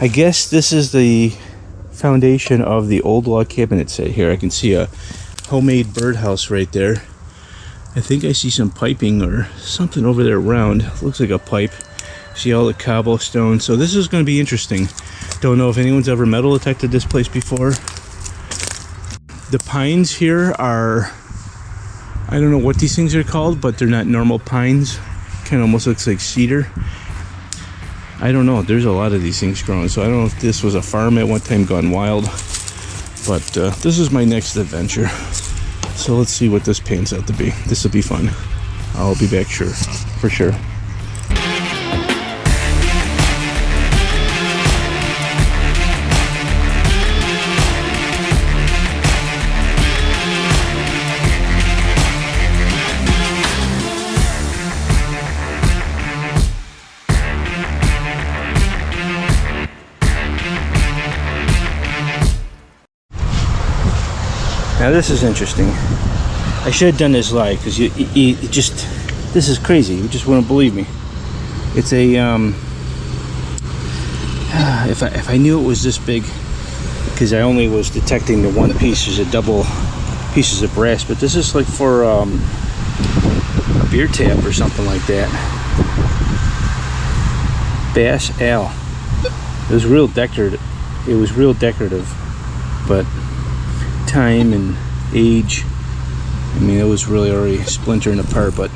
I guess this is the foundation of the old log cabin set here. I can see a homemade birdhouse right there. I think I see some piping or something over there around. Looks like a pipe. See all the cobblestone. So this is going to be interesting. Don't know if anyone's ever metal detected this place before. The pines here are, I don't know what these things are called, but they're not normal pines. Kind of almost looks like cedar. I don't know. There's a lot of these things growing. So I don't know if this was a farm at one time gone wild. But this is my next adventure. So let's see what this pans out to be. This will be fun. I'll be back for sure. Now this is interesting. I should have done this live because you just, this is crazy. You just wouldn't believe me. It's a if I knew it was this big, because I only was detecting the one piece. There's a double pieces of brass, but this is like for a beer tap or something like that. Bass Al. It was real decorative. It was real decorative, but time and age, I mean, it was really already splintering apart. But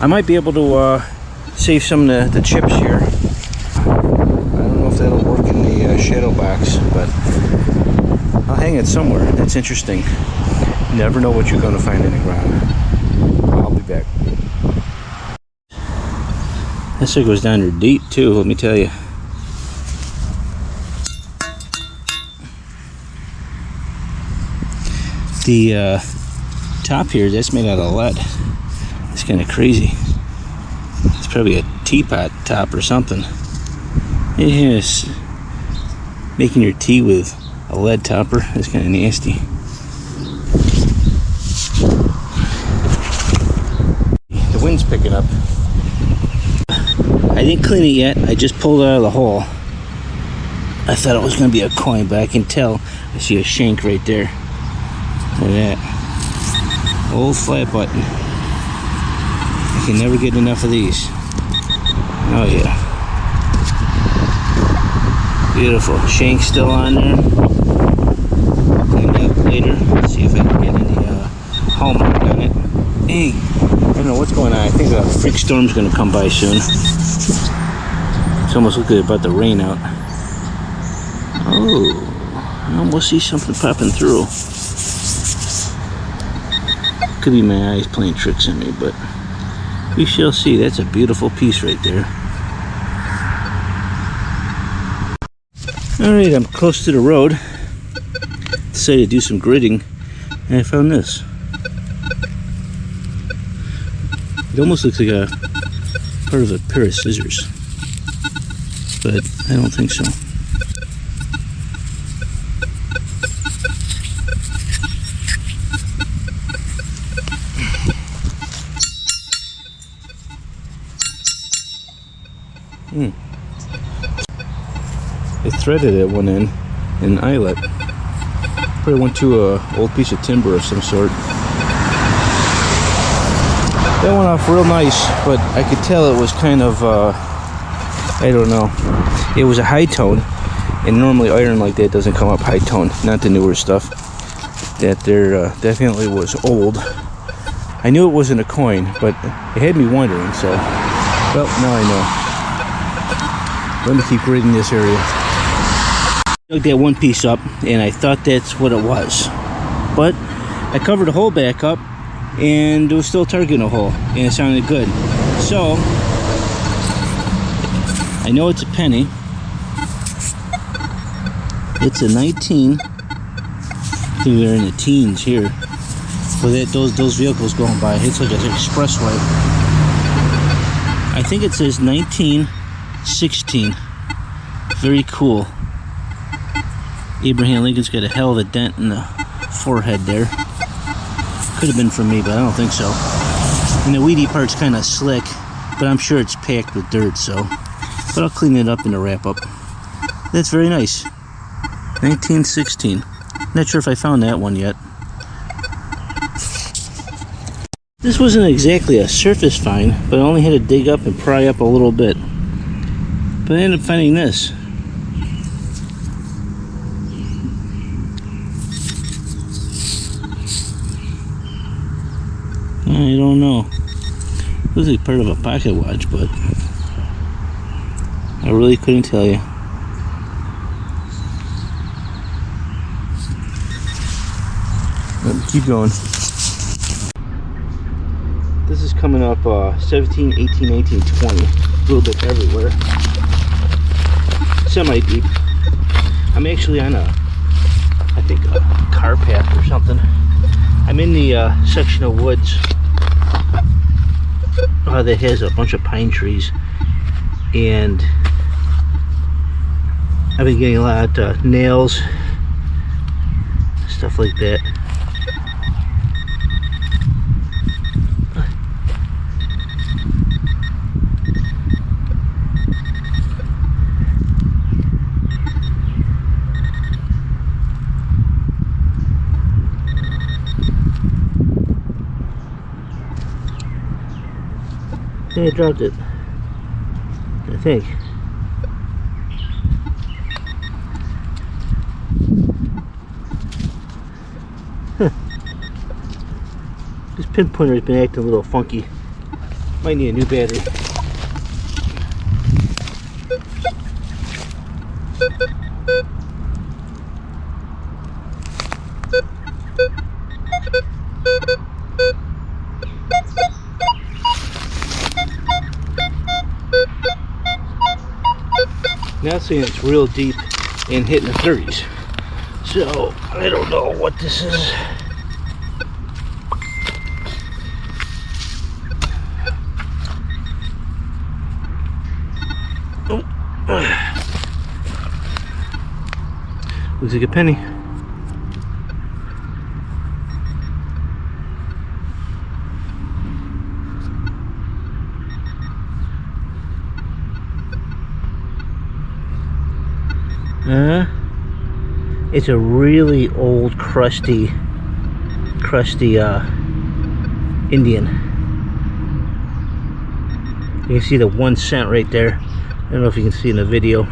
I might be able to save some of the chips here. I don't know if that'll work in the shadow box, but I'll hang it somewhere. That's interesting. You never know what you're going to find in the ground. I'll be back. This thing goes down there deep too, let me tell you. The top here, that's made out of lead. It's kind of crazy. It's probably a teapot top or something. Yes, making your tea with a lead topper is kind of nasty. The wind's picking up. I didn't clean it yet. I just pulled it out of the hole. I thought it was going to be a coin, but I can tell. I see a shank right there. Look at that. Old flat button. I can never get enough of these. Oh yeah. Beautiful. Shank still on there. Clean that up later. See if I can get any hallmark on it. Hey, I don't know what's going on. I think a freak storm's going to come by soon. It's almost looking about to rain out. Oh, I almost see something popping through. Could be my eyes playing tricks on me, but we shall see. That's a beautiful piece right there. Alright, I'm close to the road. Decided to do some gridding, and I found this. It almost looks like a part of a pair of scissors, but I don't think so. I threaded it one end in an eyelet. Probably went to an old piece of timber of some sort. That went off real nice, but I could tell it was kind of, I don't know. It was a high tone, and normally iron like that doesn't come up high tone, not the newer stuff. That there definitely was old. I knew it wasn't a coin, but it had me wondering, so, well, now I know. Let me keep grading this area. I dug that one piece up, and I thought that's what it was. But I covered the hole back up, and there was still a target in the hole, and it sounded good. So, I know it's a penny. It's a 19. I think we're in the teens here. With those vehicles going by, it's like an expressway. I think it says 1916. Very cool. Abraham Lincoln's got a hell of a dent in the forehead there. Could have been from me, but I don't think so. And the weedy part's kind of slick, but I'm sure it's packed with dirt, so. But I'll clean it up in the wrap up. That's very nice. 1916. Not sure if I found that one yet. This wasn't exactly a surface find, but I only had to dig up and pry up a little bit. But I ended up finding this. I don't know. Looks like part of a pocket watch, but I really couldn't tell you. Keep going. This is coming up 17, 18, 18, 20. A little bit everywhere. Semi-deep. I'm actually on I think a car path or something. I'm in the section of woods that has a bunch of pine trees, and I've been getting a lot of nails, stuff like that. I dropped it, I think. Huh. This pinpointer has been acting a little funky. Might need a new battery. Now saying it's real deep and hitting the 30s. So I don't know what this is. Oh. Looks like a penny. It's a really old, crusty Indian. You can see the 1 cent right there. I don't know if you can see in the video.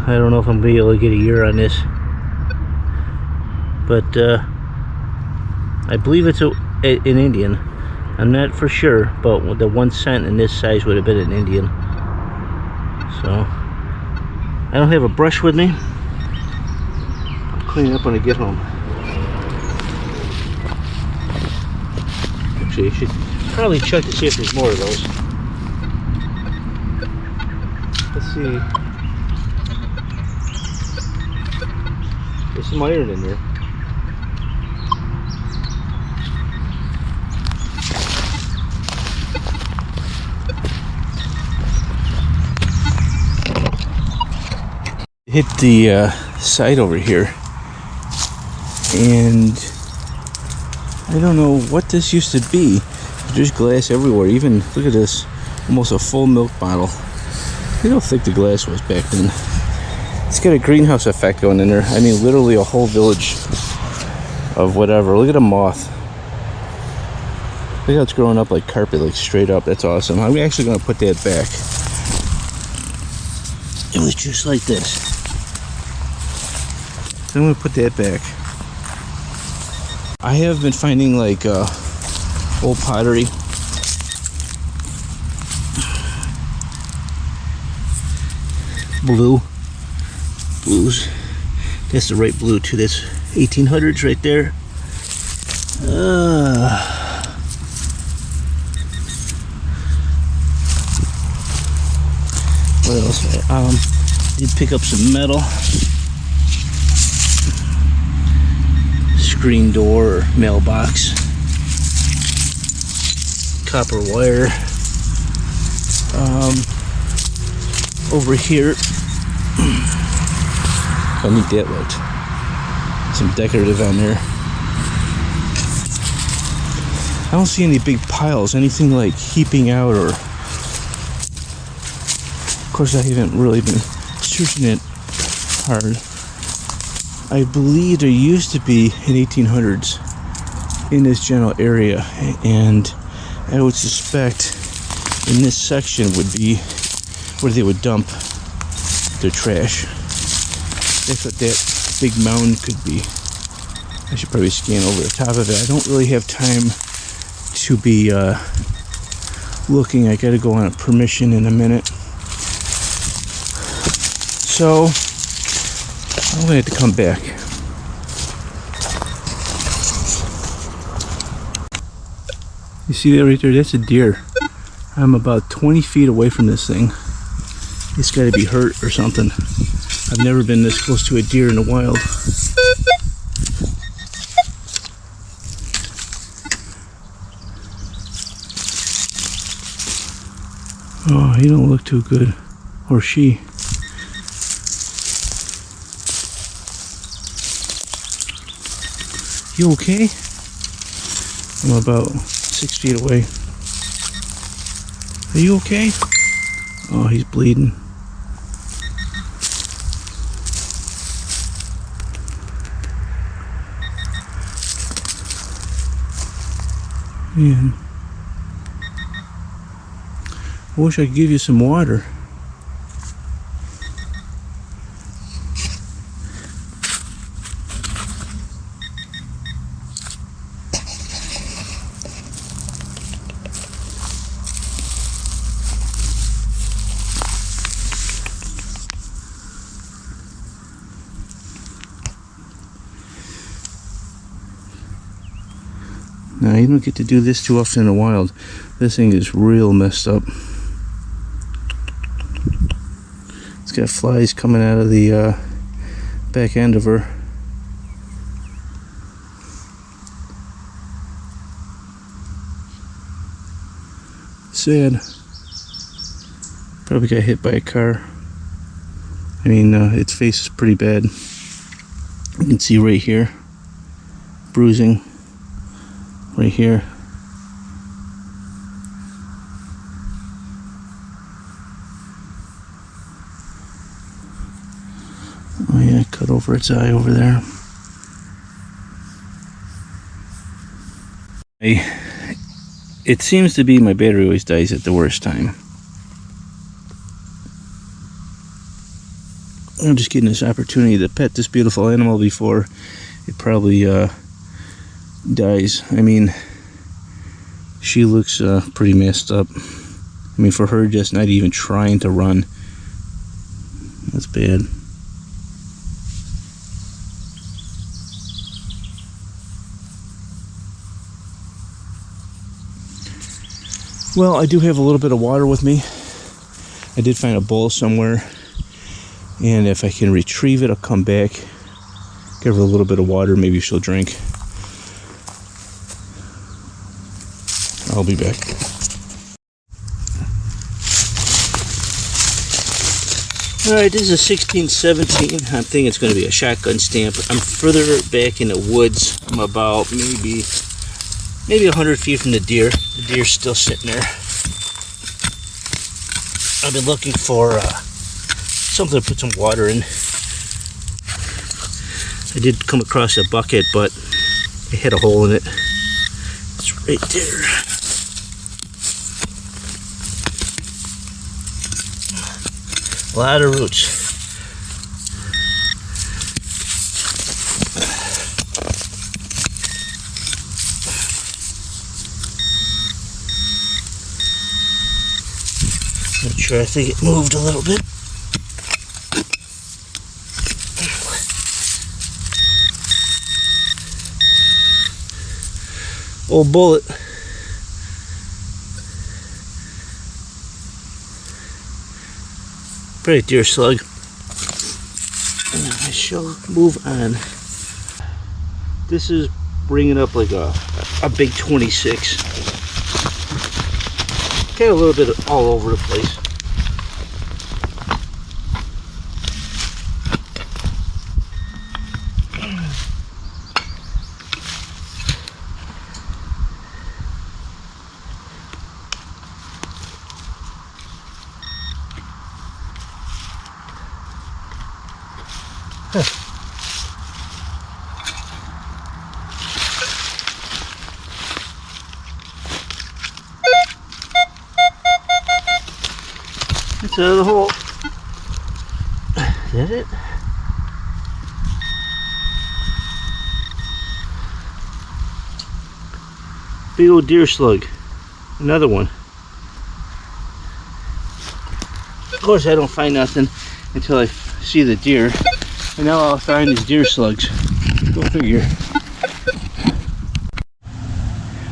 I don't know if I'm gonna be able to get a year on this, but I believe it's an Indian. I'm not for sure, but with the 1 cent in this size would have been an Indian. So I don't have a brush with me. I'll clean it up when I get home. Actually, I should probably check to see if there's more of those. Let's see. There's some iron in there. Hit the side over here, and I don't know what this used to be. There's glass everywhere. Even look at this, almost a full milk bottle. Look how thick the glass was back then. It's got a greenhouse effect going in there. I mean, literally a whole village of whatever. Look at a moth. Look how it's growing up like carpet, like straight up. That's awesome. I'm actually going to put that back. It was just like this. So I'm going to put that back. I have been finding like old pottery. Blues. That's the right blue too. That's 1800s right there. What else? Did pick up some metal. Screen door or mailbox. Copper wire. Over here. How neat that looked. Some decorative on there. I don't see any big piles, anything like heaping out or course, I haven't really been searching it hard. I believe there used to be in 1800s in this general area, and I would suspect in this section would be where they would dump their trash. That's what that big mound could be. I should probably scan over the top of it. I don't really have time to be looking. I gotta go on a permission in a minute. So I'm gonna have to come back. You see that right there? That's a deer. I'm about 20 feet away from this thing. It's gotta be hurt or something. I've never been this close to a deer in the wild. Oh, he don't look too good. Or she. You okay? I'm about 6 feet away. Are you okay? Oh, he's bleeding. Man. I wish I could give you some water. Now, you don't get to do this too often in the wild. This thing is real messed up. It's got flies coming out of the back end of her. Sad. Probably got hit by a car. I mean, its face is pretty bad. You can see right here. Bruising. Right here. Oh yeah, cut over its eye over there. It seems to be my battery always dies at the worst time. I'm just getting this opportunity to pet this beautiful animal before it probably dies. I mean, she looks pretty messed up. I mean, for her just not even trying to run, that's bad. Well, I do have a little bit of water with me. I did find a bowl somewhere, and if I can retrieve it, I'll come back, give her a little bit of water, maybe she'll drink. I'll be back. Alright, this is a 1617. I'm thinking it's going to be a shotgun stamp. I'm further back in the woods. I'm about maybe 100 feet from the deer. The deer's still sitting there. I've been looking for something to put some water in. I did come across a bucket, but it had a hole in it. It's right there. A lot of roots. Not sure, I think it moved a little bit. Old bullet. Pretty deer slug. I shall move on. This is bringing up like a big 26. Kind of a little bit all over the place. It's out of the hole. Is that it? Big old deer slug. Another one. Of course I don't find nothing until I see the deer. And now I'll find these deer slugs. Go figure.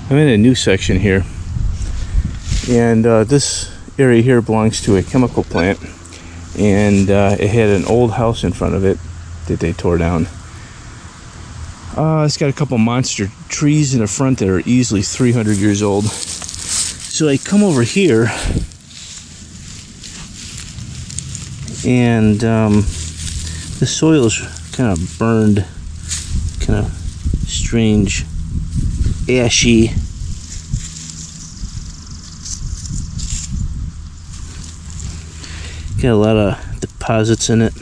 I'm in a new section here. And this area here belongs to a chemical plant. And it had an old house in front of it that they tore down. It's got a couple monster trees in the front that are easily 300 years old. So I come over here, and the soil is kind of burned, kind of strange, ashy. Got a lot of deposits in it.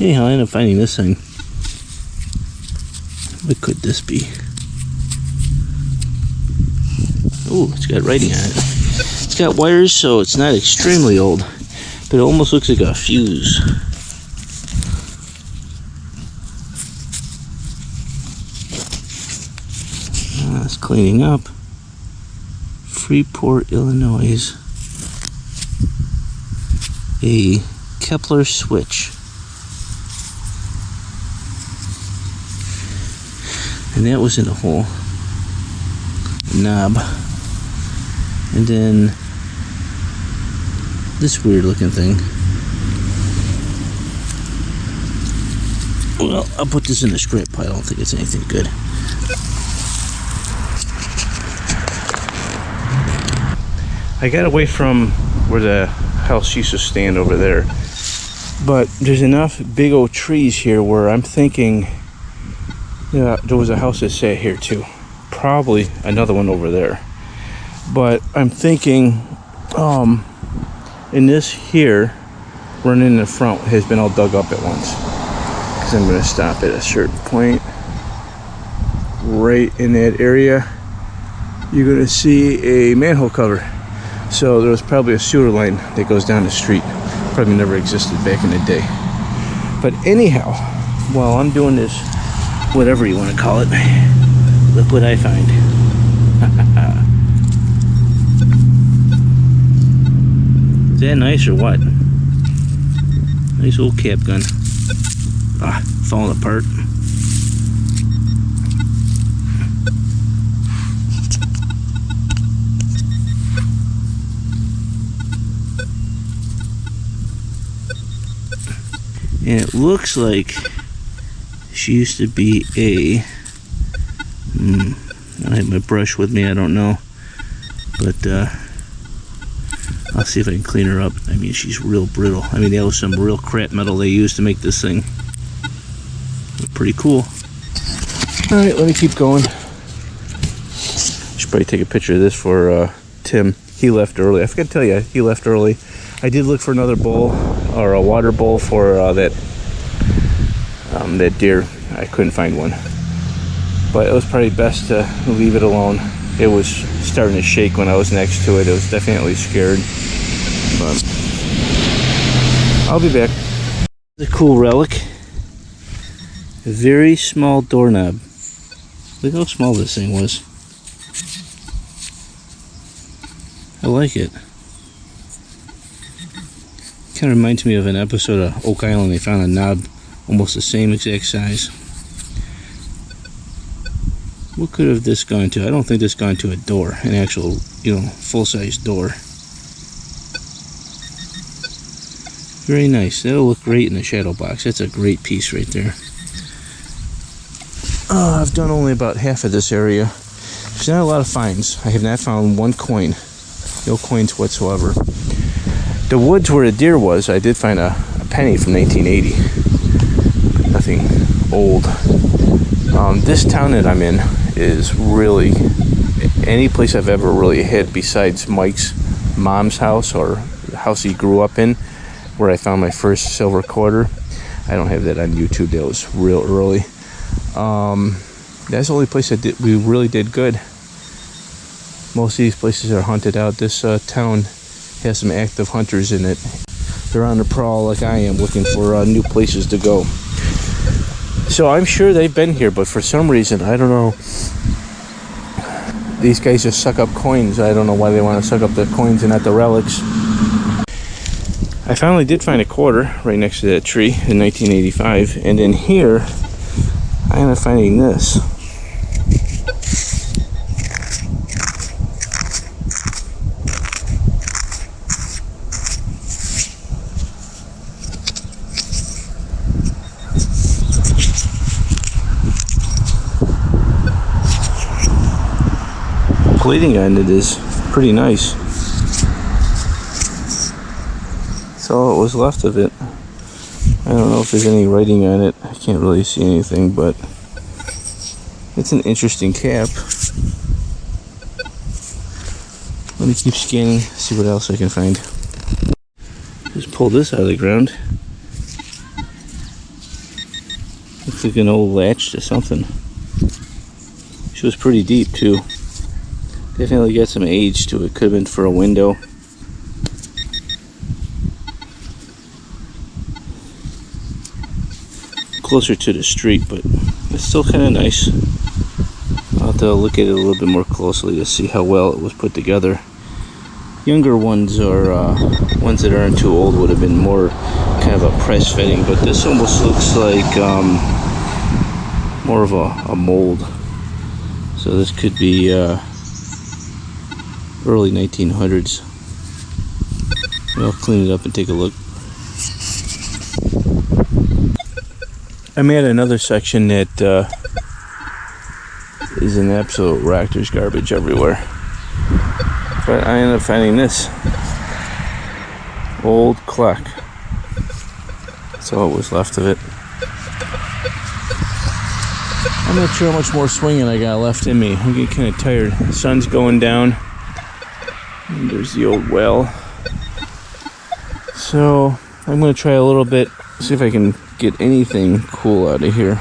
Anyhow, I ended up finding this thing. What could this be? Oh, it's got writing on it. It's got wires, so it's not extremely old, but it almost looks like a fuse. It's cleaning up. Freeport, Illinois. A Kepler switch. And that was in a hole. Knob. And then this weird looking thing. Well, I'll put this in the scrap pile. I don't think it's anything good. I got away from where the house used to stand over there. But there's enough big old trees here where I'm thinking, yeah, there was a house that sat here too. Probably another one over there. But I'm thinking, in this here, running in the front has been all dug up at once. Because I'm going to stop at a certain point. Right in that area, you're going to see a manhole cover. So there was probably a sewer line that goes down the street. Probably never existed back in the day. But anyhow, while I'm doing this, whatever you want to call it, look what I find. Is that nice or what? Nice old cap gun. Ah, falling apart. And it looks like she used to be a, I have my brush with me, I don't know, but I'll see if I can clean her up. I mean, she's real brittle. I mean, that was some real crap metal they used to make this thing. Pretty cool. Alright, let me keep going. Should probably take a picture of this for Tim. He left early. I forgot to tell you, he left early. I did look for another bowl, or a water bowl for that deer. I couldn't find one. But it was probably best to leave it alone. It was starting to shake when I was next to it. It was definitely scared. But I'll be back. The cool relic. A very small doorknob. Look how small this thing was. I like it. Kind of reminds me of an episode of Oak Island. They found a knob almost the same exact size. What could have this gone to? I don't think this gone to a door, an actual, full-size door. Very nice. That'll look great in the shadow box. That's a great piece right there. I've done only about half of this area. There's not a lot of finds. I have not found one coin. No coins whatsoever. The woods where the deer was, I did find a penny from 1980. Nothing old. This town that I'm in is really any place I've ever really hit besides Mike's mom's house or the house he grew up in, where I found my first silver quarter. I don't have that on YouTube. That was real early. That's the only place we really did good. Most of these places are hunted out. This town has some active hunters in it. They're on the prowl like I am, looking for new places to go. So I'm sure they've been here, but for some reason, I don't know. These guys just suck up coins. I don't know why they want to suck up the coins and not the relics. I finally did find a quarter right next to that tree in 1985, and in here I ended up finding this. Plating on it is pretty nice. That's all that was left of it. I don't know if there's any writing on it. I can't really see anything, but it's an interesting cap. Let me keep scanning, see what else I can find. Just pull this out of the ground. Looks like an old latch to something. She was pretty deep too. Definitely got some age to it. Could have been for a window. Closer to the street, but it's still kind of nice. I'll have to look at it a little bit more closely to see how well it was put together. Younger ones, or ones that aren't too old, would have been more kind of a press fitting, but this almost looks like more of a mold. So this could be early 1900s. I'll clean it up and take a look. I'm at another section that is an absolute wreck. There's garbage everywhere. But I ended up finding this old clock. That's all that was left of it. I'm not sure how much more swinging I got left in me. I'm getting kind of tired. The sun's going down. And there's the old well. So I'm going to try a little bit, see if I can get anything cool out of here.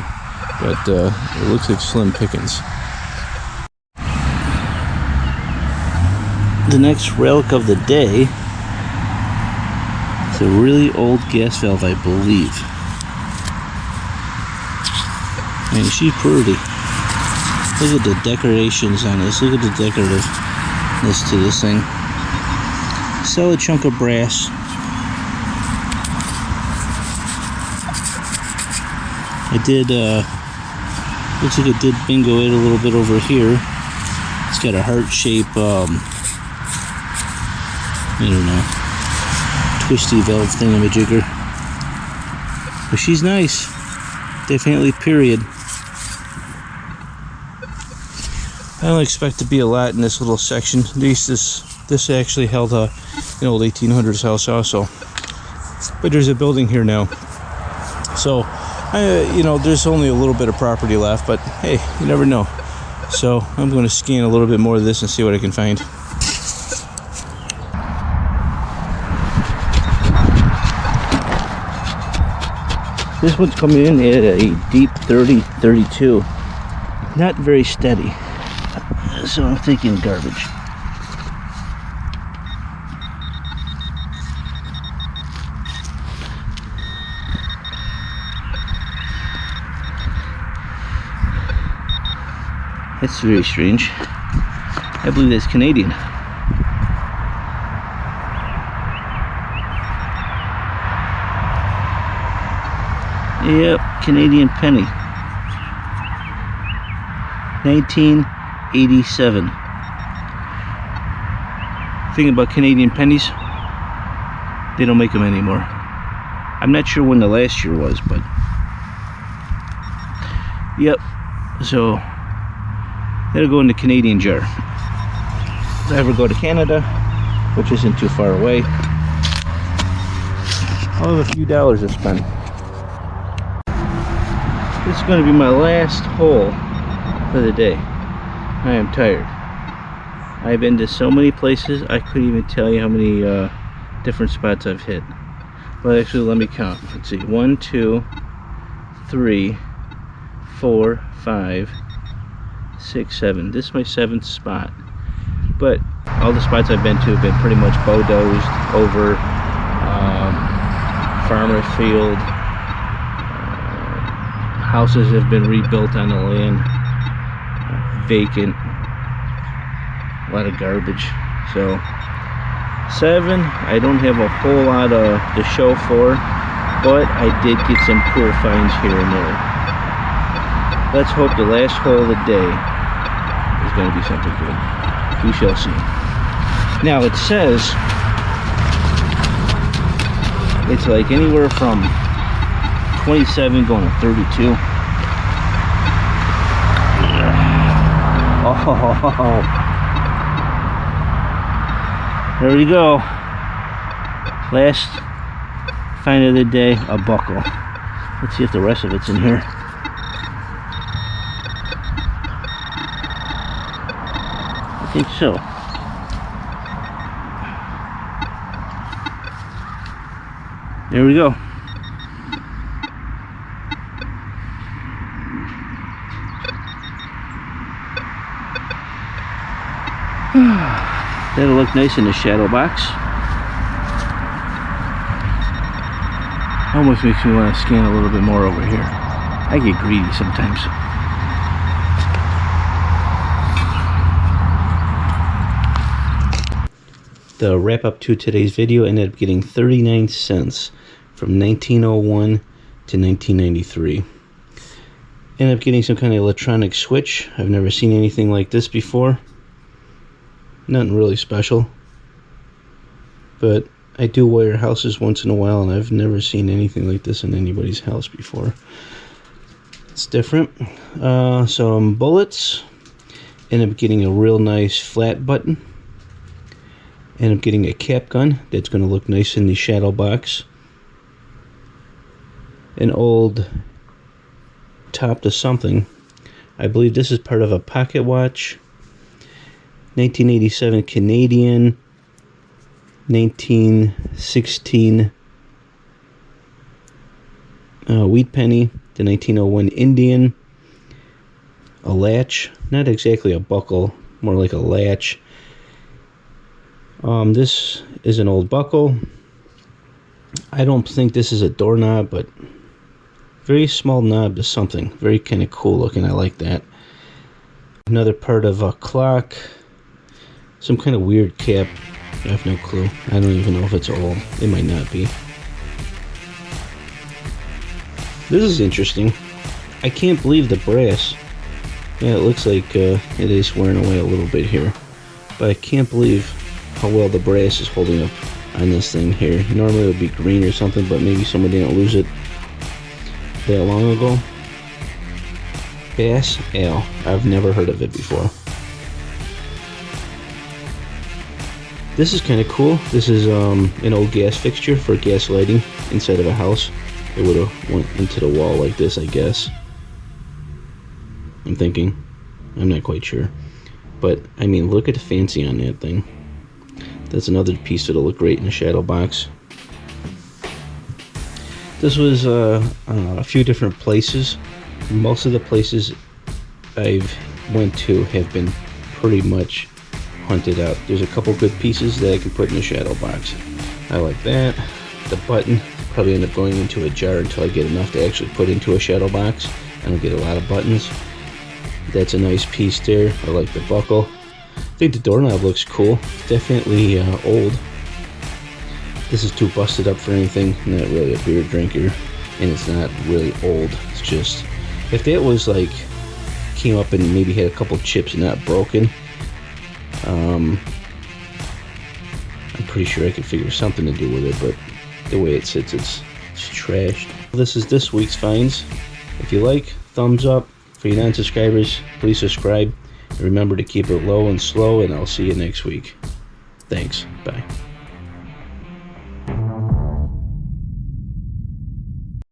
But it looks like slim pickings. The next relic of the day is a really old gas valve, I believe. And she's pretty. Look at the decorations on this. Look at the decorativeness to this thing. Solid chunk of brass. I did, looks like it did bingo it a little bit over here. It's got a heart shape, I don't know, twisty valve thingamajigger. But she's nice. Definitely period. I don't expect to be a lot in this little section. At least this actually held an old 1800s house also. But there's a building here now. So, there's only a little bit of property left, but hey, you never know. So I'm going to scan a little bit more of this and see what I can find. This one's coming in at a deep 30-32. Not very steady. So I'm thinking garbage. That's very strange. I believe that's Canadian. Yep, Canadian penny. 1987. Thing about Canadian pennies, they don't make them anymore. I'm not sure when the last year was, but yep. So that'll go in the Canadian jar. If I ever go to Canada, which isn't too far away, I'll have a few dollars to spend. This is going to be my last hole for the day. I am tired. I've been to so many places, I couldn't even tell you how many different spots I've hit. Well, actually, let me count. Let's see. 1, 2, 3, 4, 5, 6, 7. This is my 7th spot. But all the spots I've been to have been pretty much bulldozed over, farmer field. Houses have been rebuilt on the land, vacant, a lot of garbage. So 7, I don't have a whole lot to show for, but I did get some cool finds here and there. Let's hope the last hole of the day is going to be something good. We shall see. Now it says it's like anywhere from 27 going to 32. Oh, there we go. Last find of the day, a buckle. Let's see if the rest of it's in here. I think so. There we go. That'll look nice in the shadow box. Almost makes me want to scan a little bit more over here. I get greedy sometimes. The wrap up to today's video ended up getting 39 cents from 1901 to 1993. Ended up getting some kind of electronic switch. I've never seen anything like this before. Nothing really special, but I do wire houses once in a while, and I've never seen anything like this in anybody's house before. It's different. Some bullets. End up getting a real nice flat button. End up getting a cap gun that's going to look nice in the shadow box. An old top to something. I believe this is part of a pocket watch. 1987 Canadian, 1916 wheat penny, the 1901 Indian, a latch, not exactly a buckle, more like a latch. This is an old buckle. I don't think this is a doorknob, but very small knob to something, very kind of cool looking. I like that. Another part of a clock. Some kind of weird cap. I have no clue. I don't even know if it's old. It might not be. This is interesting. I can't believe the brass. Yeah, it looks like it is wearing away a little bit here. But I can't believe how well the brass is holding up on this thing here. Normally it would be green or something, but maybe someone didn't lose it that long ago. Bass Ale. I've never heard of it before. This is kind of cool. This is an old gas fixture for gas lighting inside of a house. It would have went into the wall like this, I guess. I'm thinking. I'm not quite sure. But, I mean, look at the fancy on that thing. That's another piece that'll look great in the shadow box. This was a few different places. Most of the places I've went to have been pretty much hunted out. There's a couple good pieces that I can put in the shadow box. I like that. The button probably end up going into a jar until I get enough to actually put into a shadow box. I don't get a lot of buttons. That's a nice piece there. I like the buckle. I think the doorknob looks cool. Definitely old. This is too busted up for anything. Not really a beer drinker, and it's not really old. It's just, if that was like came up and maybe had a couple chips and not broken, I'm pretty sure I could figure something to do with it, but the way it sits, it's trashed. This is this week's finds. If you like, thumbs up. For you non-subscribers, please subscribe. And remember to keep it low and slow, and I'll see you next week. Thanks. Bye.